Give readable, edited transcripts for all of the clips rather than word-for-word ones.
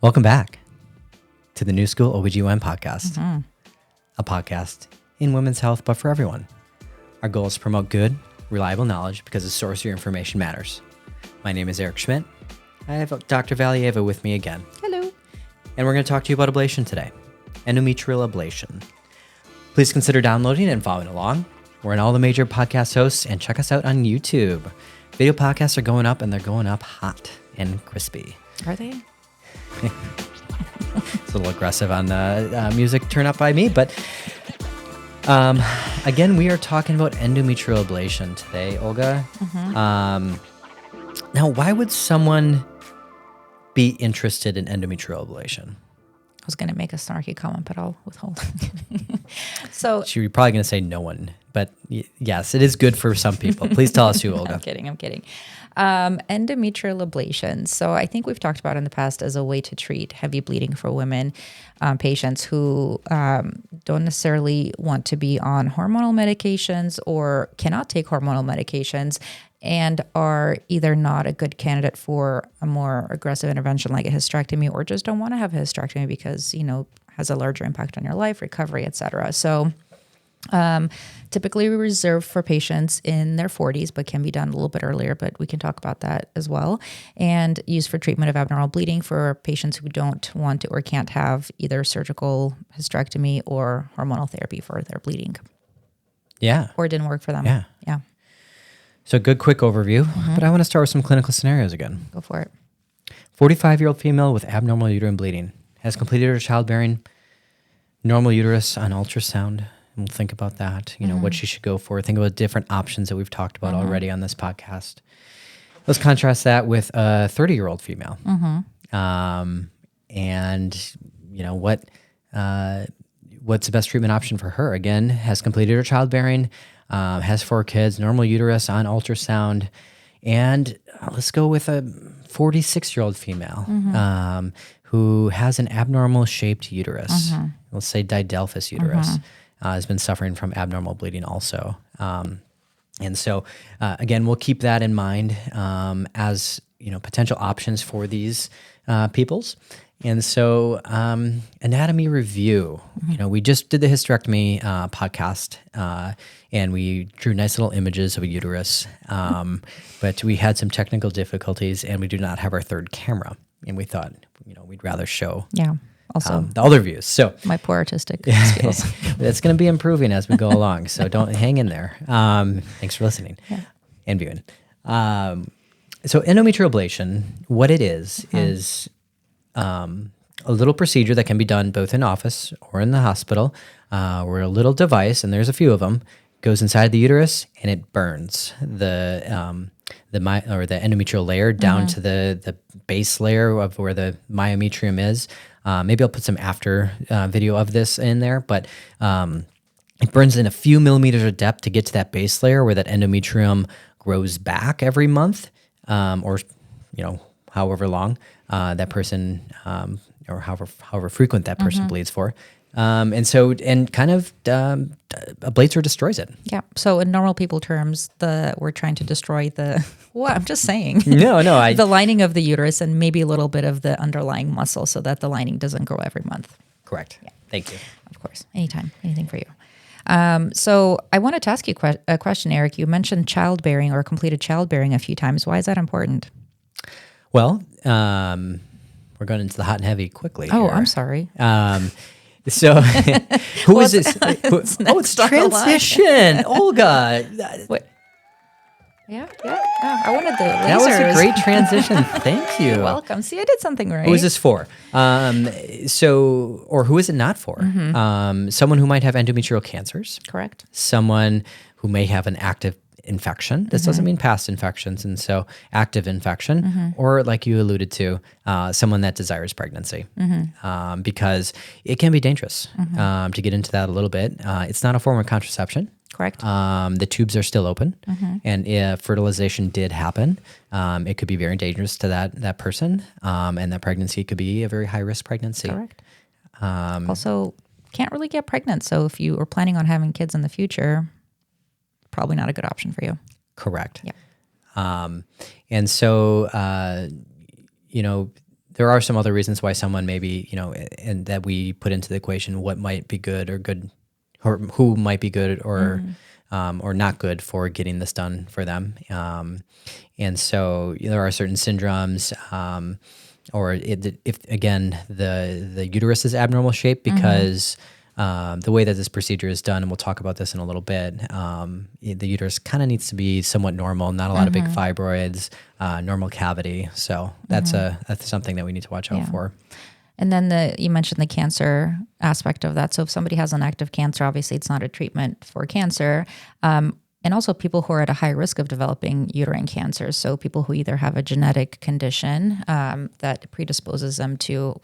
Welcome back to the New School OBGYN podcast, a podcast in women's health, but for everyone. Our goal is to promote good, reliable knowledge because the source of your information matters. My name is Schmit. I have Dr. Valieva with me again. Hello. And we're going to talk to you about ablation today, endometrial ablation. Please consider downloading and following along. We're in all the major podcast hosts, and check us out on YouTube. Video podcasts are going up, and they're going up hot and crispy. Are they? It's a little aggressive on the music turn up by me, but again, we are talking about endometrial ablation today, Olga. Now, why would someone be interested in endometrial ablation? I was going to make a snarky comment, but I'll withhold. So You're probably going to say no one, but yes, it is good for some people. Please tell us who, Olga. I'm kidding. Endometrial ablation. So I think we've talked about in the past as a way to treat heavy bleeding for women, patients who don't necessarily want to be on hormonal medications or cannot take hormonal medications and are either not a good candidate for a more aggressive intervention like a hysterectomy, or just don't want to have a hysterectomy because, has a larger impact on your life, recovery, et cetera. So typically we reserve for patients in their 40s, but can be done a little bit earlier, but we can talk about that as well. And used for treatment of abnormal bleeding for patients who don't want to or can't have either surgical hysterectomy or hormonal therapy for their bleeding. Yeah. Or it didn't work for them. Yeah. So good quick overview, but I want to start with some clinical scenarios again. Go for it. 45-year-old female with abnormal uterine bleeding has completed her childbearing, normal uterus on ultrasound. And we'll think about that, what she should go for. Think about different options that we've talked about already on this podcast. Let's contrast that with a 30-year-old female. And, what's the best treatment option for her? Again, has completed her childbearing, has 4 kids, normal uterus on ultrasound. And let's go with a 46-year-old female who has an abnormal shaped uterus. Let's say didelphys uterus. Has been suffering from abnormal bleeding also. And so, again, we'll keep that in mind as, potential options for these peoples. And so anatomy review, we just did the hysterectomy podcast and we drew nice little images of a uterus, but we had some technical difficulties and we do not have our third camera. And we thought, we'd rather show Also, the other views. So my poor artistic skills. It's going to be improving as we go along. So don't hang in there. Thanks for listening and viewing. So endometrial ablation, what it is a little procedure that can be done both in office or in the hospital, where a little device, and there's a few of them, goes inside the uterus and it burns the endometrial layer down to the base layer of where the myometrium is. Maybe I'll put some after video of this in there, but it burns in a few millimeters of depth to get to that base layer where that endometrium grows back every month, or however long that person, or however frequent that person bleeds for. And kind of ablates or destroys it. Yeah. So in normal people terms, we're trying to destroy I'm just saying. No, the lining of the uterus and maybe a little bit of the underlying muscle so that the lining doesn't grow every month. Correct. Yeah. Thank you. Of course. Anytime. Anything for you. So I wanted to ask you a question, Eric. You mentioned childbearing or completed childbearing a few times. Why is that important? Well, we're going into the hot and heavy quickly. Oh, here. I'm sorry. So who is this? It's transition. Olga. What? Yeah. Oh, I wanted the lasers. That was a great transition. Thank you. You're welcome. See, I did something right. Who is this for? Or who is it not for? Someone who might have endometrial cancers. Correct. Someone who may have an active infection. This doesn't mean past infections, and so active infection, or like you alluded to, someone that desires pregnancy, because it can be dangerous to get into that a little bit. It's not a form of contraception. Correct. The tubes are still open, and if fertilization did happen, it could be very dangerous to that person, and that pregnancy could be a very high-risk pregnancy. Correct. Also, can't really get pregnant, so if you are planning on having kids in the future, probably not a good option for you. Correct. Yeah. And so, there are some other reasons why someone maybe, and that we put into the equation what might be good or good, or who might be good or not good for getting this done for them. And so there are certain syndromes, or if again, the uterus is abnormal shape because the way that this procedure is done, and we'll talk about this in a little bit, the uterus kind of needs to be somewhat normal, not a lot of big fibroids, normal cavity. So that's something that we need to watch out for. And then you mentioned the cancer aspect of that. So if somebody has an active cancer, obviously it's not a treatment for cancer. And also people who are at a high risk of developing uterine cancer. So people who either have a genetic condition that predisposes them to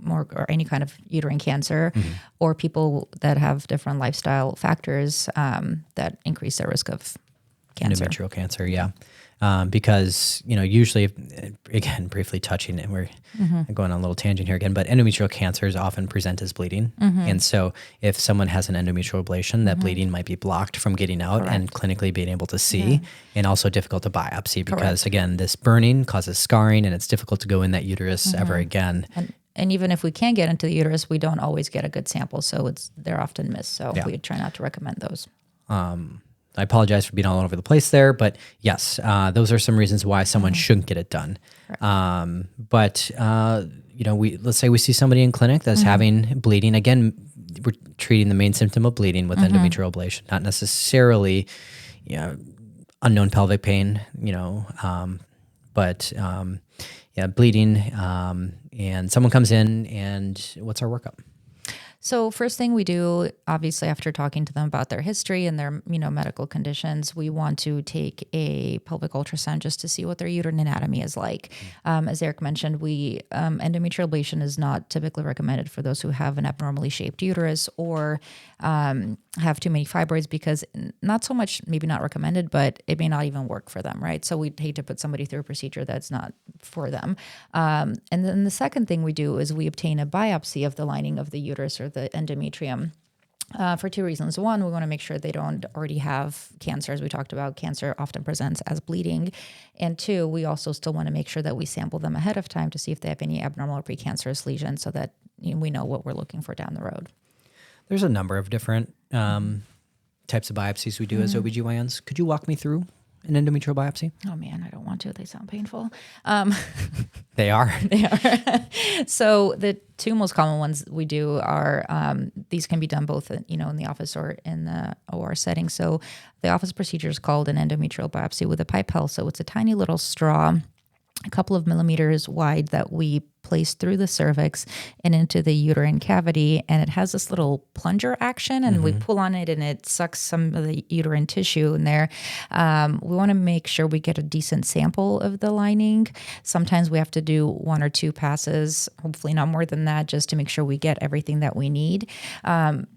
more or any kind of uterine cancer, or people that have different lifestyle factors that increase their risk of cancer. Endometrial cancer, yeah. Because, usually, again, briefly touching, and we're going on a little tangent here again, but endometrial cancers often present as bleeding. And so if someone has an endometrial ablation, that bleeding might be blocked from getting out and clinically being able to see, and also difficult to biopsy because, again, this burning causes scarring, and it's difficult to go in that uterus ever again. And even if we can get into the uterus, we don't always get a good sample, so they're often missed. So we try not to recommend those. I apologize for being all over the place there, but yes, those are some reasons why someone shouldn't get it done. But let's say we see somebody in clinic that's having bleeding. Again, we're treating the main symptom of bleeding with endometrial ablation, not necessarily, unknown pelvic pain, but bleeding. And someone comes in, and what's our workup? So first thing we do, obviously, after talking to them about their history and their, medical conditions, we want to take a pelvic ultrasound just to see what their uterine anatomy is like. As Eric mentioned, endometrial ablation is not typically recommended for those who have an abnormally shaped uterus or have too many fibroids, because not so much, maybe not recommended, but it may not even work for them, right? So we'd hate to put somebody through a procedure that's not for them. And then the second thing we do is we obtain a biopsy of the lining of the uterus or the endometrium. For two reasons. One, we want to make sure they don't already have cancer. As we talked about, cancer often presents as bleeding. And two, we also still want to make sure that we sample them ahead of time to see if they have any abnormal or precancerous lesions, so that we know what we're looking for down the road. There's a number of different types of biopsies we do as OBGYNs. Could you walk me through an endometrial biopsy? Oh man, I don't want to. They sound painful. They are. They are. So the two most common ones we do are, these can be done both, in the office or in the OR setting. So the office procedure is called an endometrial biopsy with a pipelle. So it's a tiny little straw, a couple of millimeters wide, that we place through the cervix and into the uterine cavity. And it has this little plunger action, and we pull on it and it sucks some of the uterine tissue in there. We want to make sure we get a decent sample of the lining. Sometimes we have to do one or two passes, hopefully not more than that, just to make sure we get everything that we need.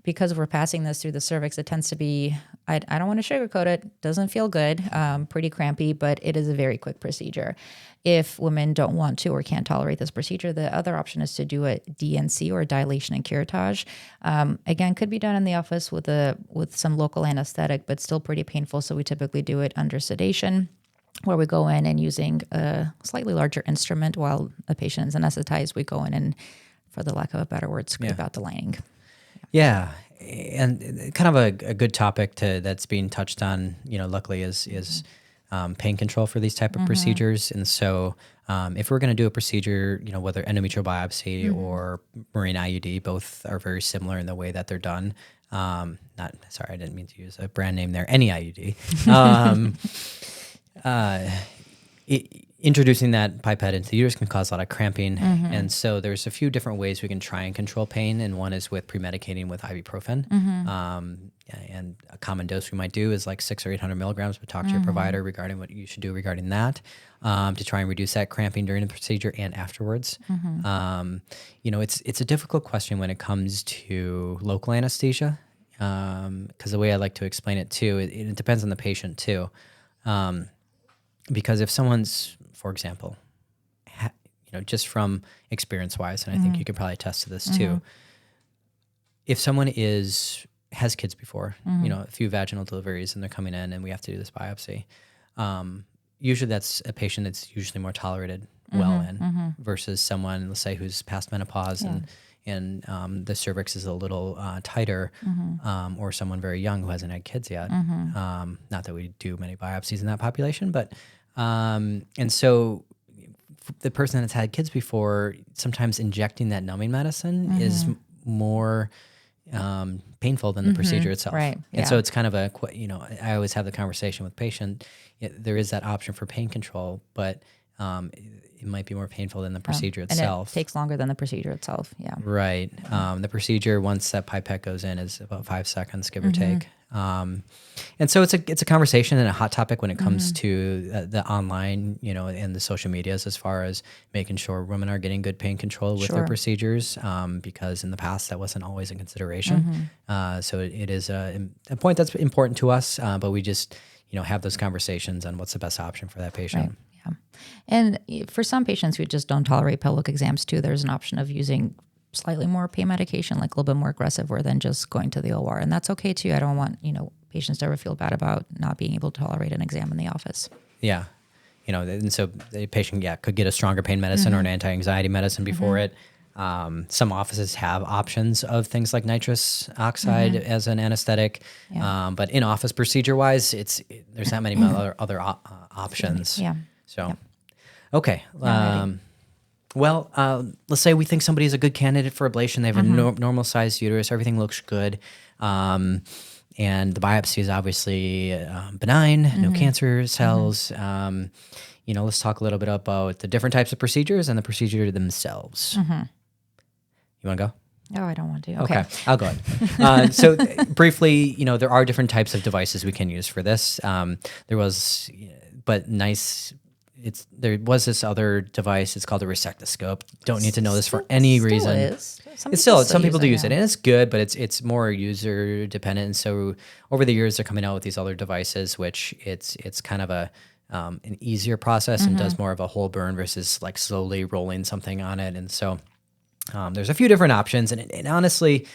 Because we're passing this through the cervix, it tends to be, I don't want to sugarcoat it, doesn't feel good, pretty crampy, but it is a very quick procedure. If women don't want to or can't tolerate this procedure, the other option is to do a DNC, or dilation and curettage. Again, could be done in the office with some local anesthetic, but still pretty painful. So we typically do it under sedation, where we go in and, using a slightly larger instrument while the patient is anesthetized, we go in and, for the lack of a better word, scrape out the lining. Yeah. And kind of a good topic that's being touched on, luckily is pain control for these type of procedures. And so if we're going to do a procedure, whether endometrial biopsy or marine IUD, both are very similar in the way that they're done. I didn't mean to use a brand name there, any IUD. Introducing that pipette into the uterus can cause a lot of cramping. And so there's a few different ways we can try and control pain. And one is with premedicating with ibuprofen. And a common dose we might do is like 600 or 800 milligrams, but talk to your provider regarding what you should do regarding that, to try and reduce that cramping during the procedure and afterwards. It's a difficult question when it comes to local anesthesia, because the way I like to explain it too, it depends on the patient too. Because if someone's, for example, just from experience-wise, and I think you could probably attest to this too, if someone has kids before, a few vaginal deliveries, and they're coming in and we have to do this biopsy, usually that's a patient that's usually more tolerated well in versus someone, let's say, who's past menopause and the cervix is a little tighter, or someone very young who hasn't had kids yet. Not that we do many biopsies in that population, but and so the person that's had kids before, sometimes injecting that numbing medicine is more painful than the procedure itself. Right. And so it's kind of I always have the conversation with patient. There is that option for pain control, but it might be more painful than the procedure itself. And it takes longer than the procedure itself. Yeah. Right. The procedure, once that pipette goes in, is about 5 seconds, give or take. And so it's a conversation and a hot topic when it comes to the online, and the social medias, as far as making sure women are getting good pain control with their procedures, because in the past that wasn't always a consideration. So it is a point that's important to us, but we just, have those conversations on what's the best option for that patient. Right. Yeah. And for some patients who just don't tolerate pelvic exams too, there's an option of using slightly more pain medication, like a little bit more aggressive, or than just going to the OR. And that's okay too. I don't want, patients to ever feel bad about not being able to tolerate an exam in the office. Yeah. And so the patient, could get a stronger pain medicine or an anti-anxiety medicine before it. Some offices have options of things like nitrous oxide as an anesthetic. But in-office procedure-wise, there's not many other options. Yeah. So, okay. Well, let's say we think somebody's a good candidate for ablation. They have a normal-sized uterus. Everything looks good. And the biopsy is obviously benign, no cancer cells. Let's talk a little bit about the different types of procedures and the procedure themselves. You want to go? No, I don't want to. Okay, I'll go ahead. So briefly, there are different types of devices we can use for this. There was this other device. It's called a resectoscope. Don't need to know this for any reason. Some people do use it, and it's good, but it's more user dependent. And so over the years, they're coming out with these other devices, which it's kind of an easier process and does more of a whole burn versus like slowly rolling something on it. And so there's a few different options, and it honestly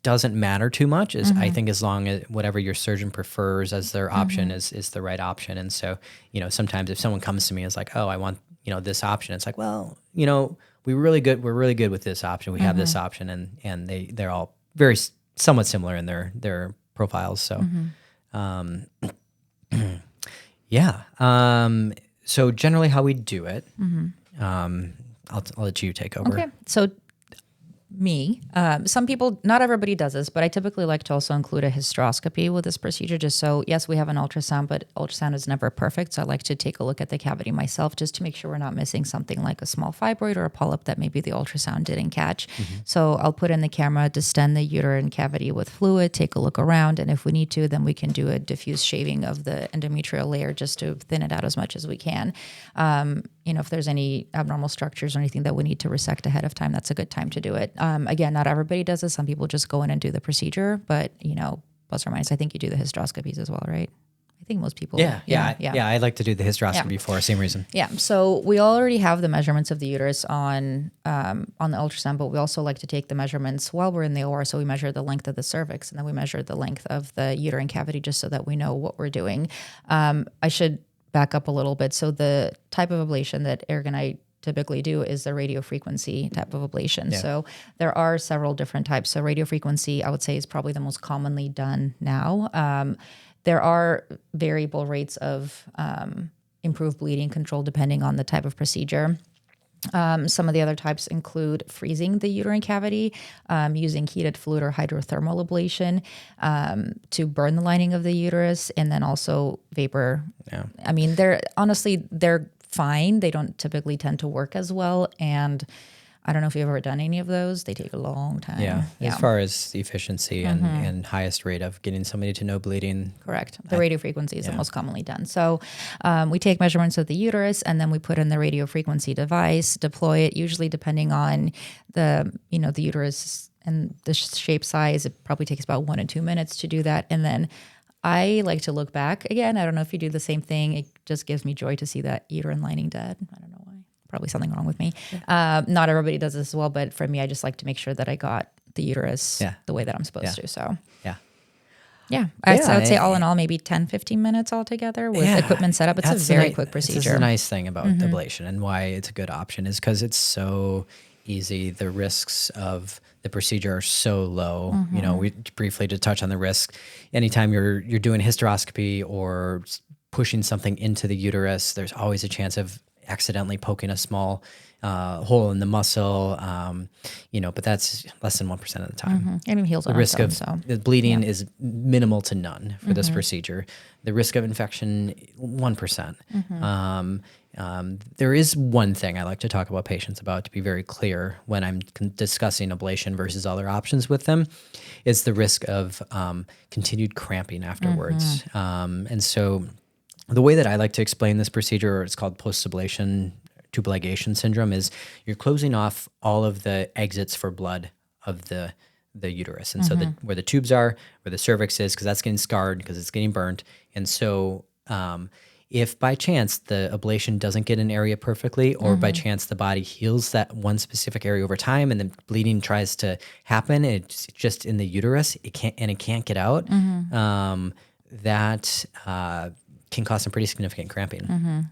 doesn't matter too much. I think as long as whatever your surgeon prefers as their option is the right option. And so, sometimes if someone comes to me and is like, oh, I want, this option, it's like, well, we're really good with this option. We have this option, and they're all very somewhat similar in their profiles. So, so generally how we do it, I'll let you take over. Okay. So some people, not everybody does this, but I typically like to also include a hysteroscopy with this procedure, just so, yes, we have an ultrasound, but ultrasound is never perfect. So I like to take a look at the cavity myself, just to make sure we're not missing something like a small fibroid or a polyp that maybe the ultrasound didn't catch. So I'll put in the camera, distend the uterine cavity with fluid, take a look around. And if we need to, then we can do a diffuse shaving of the endometrial layer just to thin it out as much as we can. If there's any abnormal structures or anything that we need to resect ahead of time, that's a good time to do it. Again, not everybody does this. Some people just go in and do the procedure, but, plus or minus, I think you do the hysteroscopies as well, right? I think most people. Yeah. I like to do the hysteroscopy for the same reason. Yeah. So we already have the measurements of the uterus on the ultrasound, but we also like to take the measurements while we're in the OR. So we measure the length of the cervix, and then we measure the length of the uterine cavity, just so that we know what we're doing. I should back up a little bit. So the type of ablation that Eric and I typically do is the radiofrequency type of ablation. Yeah. So there are several different types. So radiofrequency, I would say, is probably the most commonly done now. There are variable rates of improved bleeding control depending on the type of procedure. Some of the other types include freezing the uterine cavity, using heated fluid or hydrothermal ablation to burn the lining of the uterus, and then also vapor. Yeah. I mean, they're fine. They don't typically tend to work as well. And I don't know if you've ever done any of those. They take a long time. Yeah. As far as the efficiency and highest rate of getting somebody to no bleeding. Correct. The radiofrequency is the most commonly done. So we take measurements of the uterus, and then we put in the radiofrequency device, deploy it, usually depending on the uterus and the shape size. It probably takes about 1 to 2 minutes to do that. And then I like to look back again. I don't know if you do the same thing. It just gives me joy to see that uterine lining dead. I don't know why. Probably something wrong with me. Not everybody does this as well, but for me, I just like to make sure that I got the uterus the way that I'm supposed to. So Yeah. I Yeah, would say all in all, maybe 10, 15 minutes altogether with equipment set up. It's a very quick procedure. This is the nice thing about ablation and why it's a good option is because it's so easy. The risks of the procedure are so low. You know, we briefly to touch on the risk. Anytime you're doing hysteroscopy or pushing something into the uterus, there's always a chance of accidentally poking a small hole in the muscle, you know, but that's less than 1% of the time. And it heals on The risk its own, of the bleeding is minimal to none for this procedure. The risk of infection, 1%. There is one thing I like to talk about patients about to be very clear when I'm discussing ablation versus other options with them is the risk of continued cramping afterwards. And so the way that I like to explain this procedure, or it's called post-ablation tubal ligation syndrome, is you're closing off all of the exits for blood of the uterus. And so where the tubes are, where the cervix is, because that's getting scarred, because it's getting burnt. And so if by chance the ablation doesn't get an area perfectly, or by chance the body heals that one specific area over time and the bleeding tries to happen, and it's just in the uterus, it can't get out, that can cause some pretty significant cramping.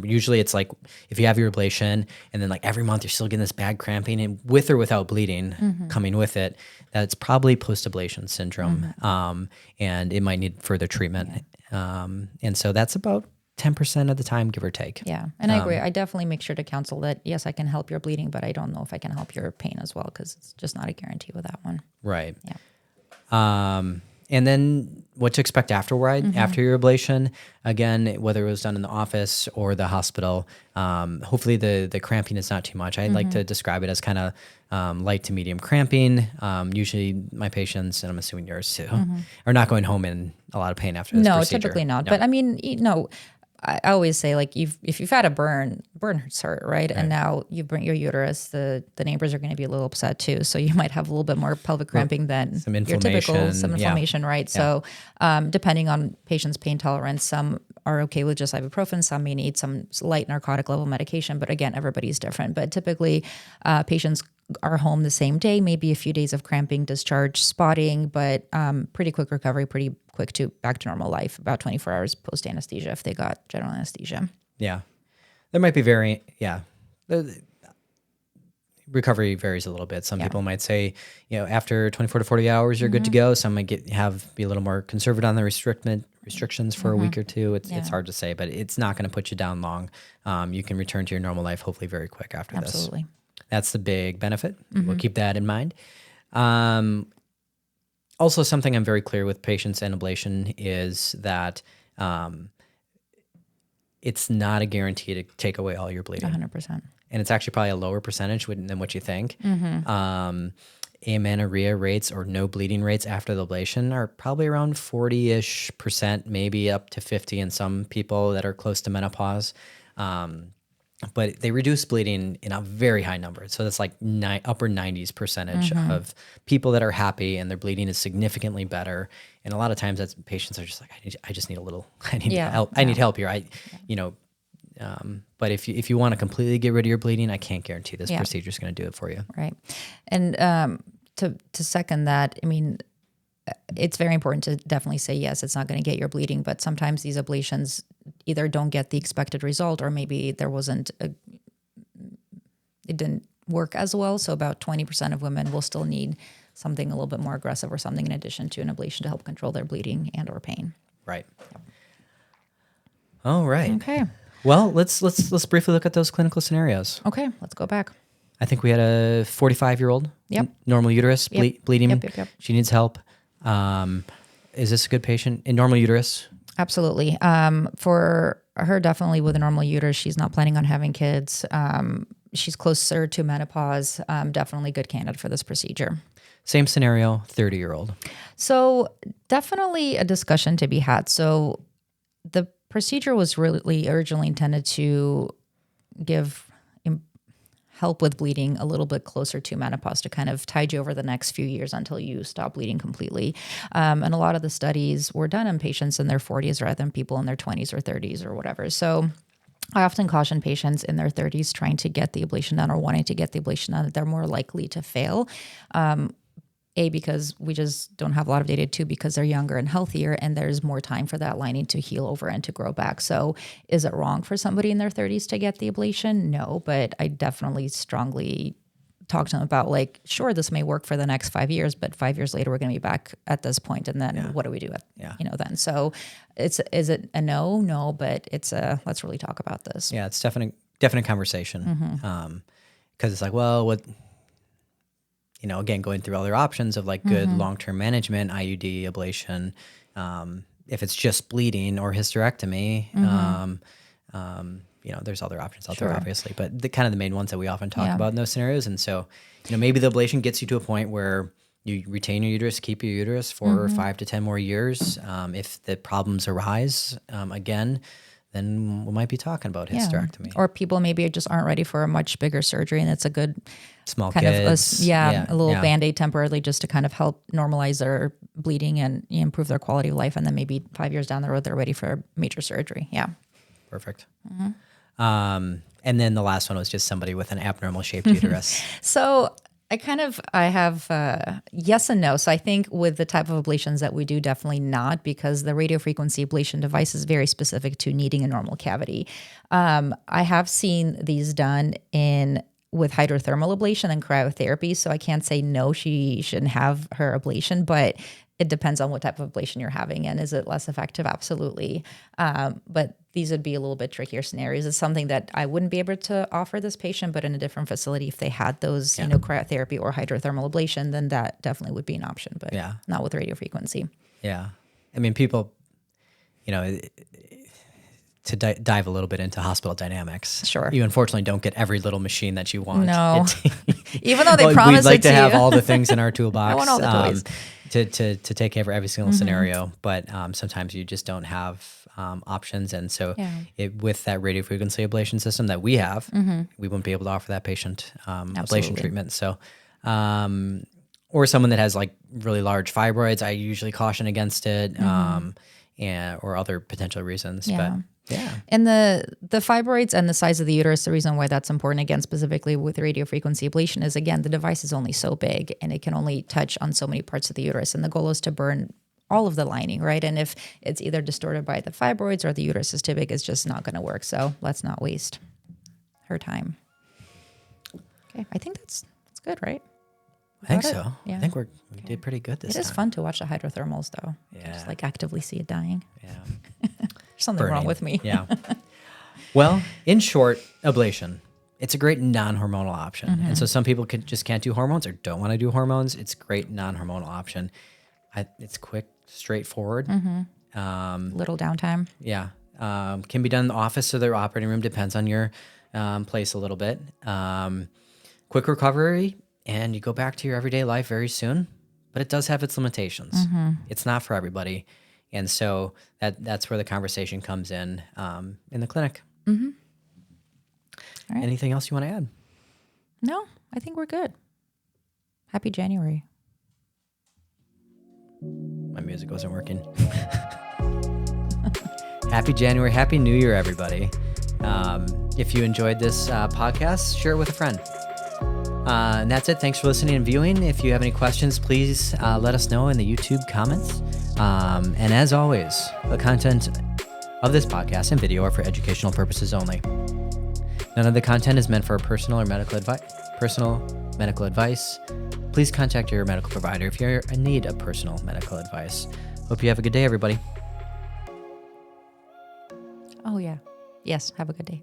Usually it's like if you have your ablation and then like every month you're still getting this bad cramping, and with or without bleeding coming with it, that's probably post-ablation syndrome. And it might need further treatment. And so that's about 10% of the time, give or take. Yeah. And I agree. I definitely make sure to counsel that, yes, I can help your bleeding, but I don't know if I can help your pain as well, because it's just not a guarantee with that one. Right. Yeah. And then what to expect afterward, after your ablation, again, whether it was done in the office or the hospital, hopefully the cramping is not too much. I like to describe it as kind of light to medium cramping. Usually my patients, and I'm assuming yours too, are not going home in a lot of pain after this procedure. No, typically not. But I mean, I always say, like, if you've had a burn hurt, right? And now you burn your uterus, the neighbors are going to be a little upset too. So you might have a little bit more pelvic cramping than your typical inflammation, right? So depending on patient's pain tolerance, some are okay with just ibuprofen, some may need some light narcotic level medication. But again, everybody's different. But typically patients are home the same day, maybe a few days of cramping, discharge, spotting, but pretty quick recovery, pretty quick to back to normal life, about 24 hours post anesthesia if they got general anesthesia. Yeah. There might be the recovery varies a little bit. Some people might say, after 24 to 40 hours, you're good to go. Some might be a little more conservative on the restrictions for a week or two. It's hard to say, but it's not going to put you down long. You can return to your normal life, hopefully very quick after this. Absolutely. That's the big benefit. We'll keep that in mind. Also, something I'm very clear with patients and ablation is that it's not a guarantee to take away all your bleeding. 100%. And it's actually probably a lower percentage than what you think. Amenorrhea rates or no bleeding rates after the ablation are probably around 40-ish%, maybe up to 50 in some people that are close to menopause. But they reduce bleeding in a very high number. So that's like upper 90s percentage of people that are happy and their bleeding is significantly better. And a lot of times that's patients are just like, I just need a little, I need help. I need help here. But if you want to completely get rid of your bleeding, I can't guarantee this procedure is going to do it for you. Right. And to second that, I mean, it's very important to definitely say, yes, it's not going to get your bleeding, but sometimes these ablations either don't get the expected result, or maybe it didn't work as well. So about 20% of women will still need something a little bit more aggressive or something in addition to an ablation to help control their bleeding and or pain. Right. All right. Okay. Well, let's briefly look at those clinical scenarios. Okay, let's go back. I think we had a 45-year-old, normal uterus, bleeding. Yep. She needs help. Is this a good patient in normal uterus? Absolutely. For her, definitely with a normal uterus, she's not planning on having kids. She's closer to menopause. Definitely good candidate for this procedure. Same scenario, 30-year-old. So definitely a discussion to be had. So the procedure was really originally intended to give help with bleeding a little bit closer to menopause to kind of tide you over the next few years until you stop bleeding completely. And a lot of the studies were done in patients in their 40s rather than people in their 20s or 30s or whatever. So I often caution patients in their 30s trying to get the ablation done or wanting to get the ablation done that they're more likely to fail. A, because we just don't have a lot of data. 2, because they're younger and healthier, and there's more time for that lining to heal over and to grow back. So is it wrong for somebody in their 30s to get the ablation? No, but I definitely strongly talk to them about, like, sure, this may work for the next 5 years, but 5 years later, we're going to be back at this point. And then what do we do then? So is it a no? No, but it's a, let's really talk about this. Yeah, it's definite conversation. Cause it's like, well, what, again, going through other options of like good long-term management, IUD, ablation, if it's just bleeding or hysterectomy, there's other options out there, obviously, but the kind of the main ones that we often talk about in those scenarios. And so, maybe the ablation gets you to a point where you retain your uterus, keep your uterus for 5 to 10 more years. If the problems arise again, then we might be talking about hysterectomy. Or people maybe just aren't ready for a much bigger surgery, and it's a good small kind kids. of a little Band-Aid temporarily just to kind of help normalize their bleeding and improve their quality of life. And then maybe 5 years down the road, they're ready for major surgery. Yeah. Perfect. And then the last one was just somebody with an abnormal shaped uterus. So I have yes and no. So I think with the type of ablations that we do, definitely not, because the radiofrequency ablation device is very specific to needing a normal cavity. I have seen these done with hydrothermal ablation and cryotherapy. So I can't say no, she shouldn't have her ablation, but it depends on what type of ablation you're having. And is it less effective? Absolutely. But these would be a little bit trickier scenarios. It's something that I wouldn't be able to offer this patient, but in a different facility, if they had those, cryotherapy or hydrothermal ablation, then that definitely would be an option, but not with radiofrequency. Yeah. I mean, people, to dive a little bit into hospital dynamics. Sure. You unfortunately don't get every little machine that you want. No. Even though they promise we'd like to have you. all the things in our toolbox. I want all the toys. To take care of every single scenario, but sometimes you just don't have options. And so with that radiofrequency ablation system that we have, we wouldn't be able to offer that patient ablation treatment. So, or someone that has like really large fibroids, I usually caution against it, or other potential reasons. But and the fibroids and the size of the uterus, the reason why that's important, again, specifically with radiofrequency ablation, is, again, the device is only so big and it can only touch on so many parts of the uterus. And the goal is to burn all of the lining, right? And if it's either distorted by the fibroids or the uterus is too big, it's just not going to work. So let's not waste her time. Okay, I think that's good, right? I think so. Yeah. I think we did pretty good this time. It is fun to watch the hydrothermals, though. Yeah. Just like actively see it dying. Yeah. There's something wrong with me. Yeah. Well, in short, ablation. It's a great non-hormonal option. And so some people just can't do hormones or don't want to do hormones. It's a great non-hormonal option. It's quick, straightforward. Little downtime. Yeah. Can be done in the office or their operating room. Depends on your place a little bit. Quick recovery, and you go back to your everyday life very soon. But it does have its limitations. It's not for everybody. And so that's where the conversation comes in the clinic. All right. Anything else you want to add? No, I think we're good. Happy January. My music wasn't working. Happy January. Happy New Year, everybody. If you enjoyed this podcast, share it with a friend. And that's it. Thanks for listening and viewing. If you have any questions, please let us know in the YouTube comments. And as always, the content of this podcast and video are for educational purposes only. None of the content is meant for personal medical advice. Please contact your medical provider if you're in need of personal medical advice. Hope you have a good day, everybody. Oh, yeah. Yes, have a good day.